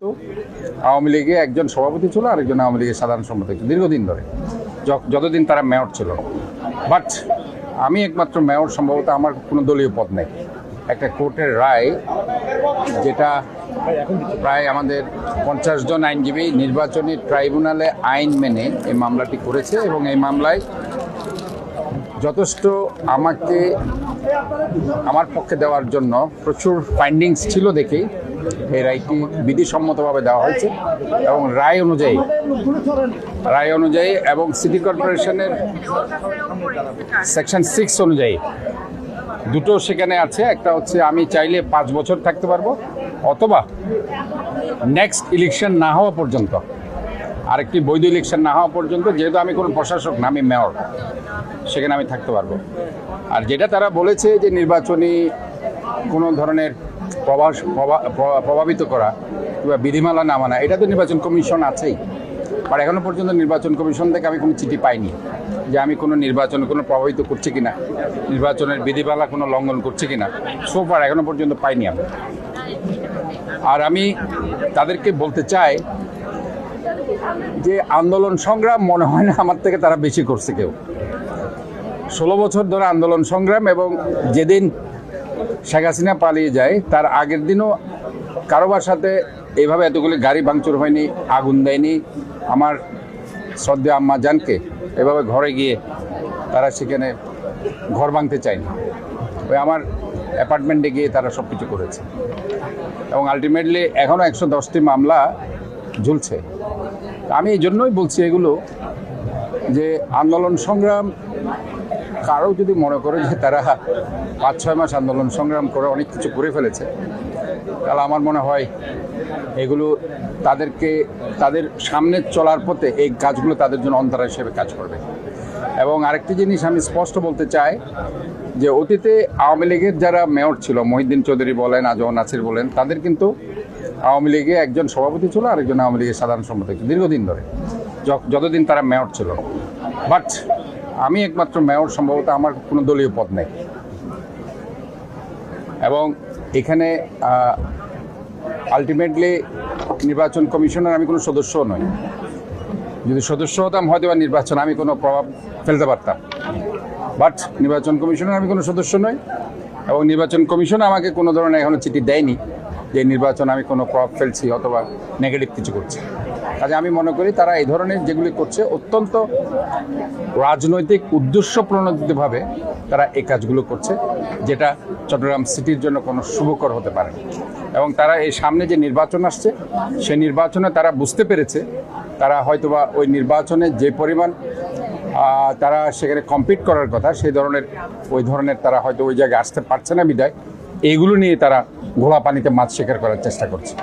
আওয়ামী লীগে একজন সভাপতি ছিল, আরেকজন আওয়ামী লীগের সাধারণ সম্পাদক দীর্ঘদিন ধরে, যতদিন তারা মেয়র ছিল। বাট আমি একমাত্র মেয়র, সম্ভবত আমার কোনো দলীয় পদ নেই। একটা কোর্টের রায়, যেটা প্রায় আমাদের 50 জন আইনজীবী নির্বাচনী ট্রাইব্যুনালে আইন মেনে এই মামলাটি করেছে, এবং এই মামলায় যথেষ্ট আমাকে আমার পক্ষে দেওয়ার জন্য প্রচুর ফাইন্ডিংস ছিল দেখেই এই রায়টি বিধিসম্মতভাবে দেওয়া হয়েছে। এবং রায় অনুযায়ী এবং সিটি কর্পোরেশনের সেকশন 6 অনুযায়ী দুটো সেখানে আছে। একটা হচ্ছে আমি চাইলে 5 বছর থাকতে পারবো, অথবা নেক্সট ইলেকশন না হওয়া পর্যন্ত, আরেকটি বৈধ ইলেকশন না হওয়া পর্যন্ত, যেহেতু আমি কোনো প্রশাসক না, আমি মেয়র, সেখানে আমি থাকতে পারবো। আর যেটা তারা বলেছে যে নির্বাচনী কোনো ধরনের প্রভাবিত করা কিংবা বিধিমালা না মানা, এটা তো নির্বাচন কমিশন আছেই। আর এখনও পর্যন্ত নির্বাচন কমিশন থেকে আমি কোনো চিঠি পাইনি যে আমি কোনো নির্বাচন কোনো প্রভাবিত করছি কিনা, নির্বাচনের বিধিমালা কোনো লঙ্ঘন করছে কিনা। সোফার এখনও পর্যন্ত পাইনি আমি। আর আমি তাদেরকে বলতে চাই যে আন্দোলন সংগ্রাম মনে হয় না আমার থেকে তারা বেশি করছে কেউ। 16 বছর ধরে আন্দোলন সংগ্রাম, এবং যেদিন শেখ হাসিনা পালিয়ে যায় তার আগের দিনও কারোবার সাথে এইভাবে এতগুলি গাড়ি ভাঙচুর হয়নি, আগুন দেয়নি। আমার শ্রদ্ধেয় আম্মা জানকে এভাবে ঘরে গিয়ে তারা সেখানে ঘর ভাঙতে চায়নি, ওই আমার অ্যাপার্টমেন্টে গিয়ে তারা সব কিছু করেছে। এবং আলটিমেটলি এখনও 110টি মামলা ঝুলছে। আমি এই জন্যই বলছি এগুলো, যে আন্দোলন সংগ্রাম কারো যদি মনে করে যে তারা 5-6 মাস আন্দোলন সংগ্রাম করে অনেক কিছু করে ফেলেছে, তাহলে আমার মনে হয় এগুলো তাদের সামনে চলার পথে এই কাজগুলো তাদের জন্য অন্তরায় হিসেবে কাজ করবে। এবং আরেকটি জিনিস আমি স্পষ্ট বলতে চাই যে অতীতে আওয়ামী লীগের যারা মেয়র ছিল, মহিউদ্দিন চৌধুরী বলেন, আজম নাসির বলেন, তাদের কিন্তু আওয়ামী লীগে একজন সভাপতি ছিল, আরেকজন আওয়ামী লীগের সাধারণ সম্পাদক দীর্ঘদিন ধরে, যতদিন তারা মেয়র ছিল। বাট আমি একমাত্র মেয়র, সম্ভবত আমার কোনো দলীয় পদ নেই। এবং এখানে আলটিমেটলি নির্বাচন কমিশনের আমি কোনো সদস্যও নই। যদি সদস্য হতাম হয়তো বা নির্বাচন আমি কোনো প্রভাব ফেলতে পারতাম। বাট নির্বাচন কমিশনের আমি কোনো সদস্য নই, এবং নির্বাচন কমিশন আমাকে কোনো ধরনের এখনও চিঠি দেয়নি যে নির্বাচন আমি কোনো প্রভাব ফেলছি অথবা নেগেটিভ কিছু করছি। কাজে আমি মনে করি তারা এই ধরনের যেগুলি করছে অত্যন্ত রাজনৈতিক উদ্দেশ্য প্রণোদিতভাবে তারা এই কাজগুলো করছে, যেটা চট্টগ্রাম সিটির জন্য কোনো শুভকর হতে পারে। এবং তারা এই সামনে যে নির্বাচন আসছে, সেই নির্বাচনে তারা বুঝতে পেরেছে তারা হয়তোবা ওই নির্বাচনে যে পরিমাণ তারা সেখানে কম্পিট করার কথা, ওই ধরনের তারা হয়তো ওই জায়গায় আসতে পারছে না, বিদায় এইগুলো নিয়ে তারা ঘোলা পানিতে মাছ শিকার করার চেষ্টা করছে।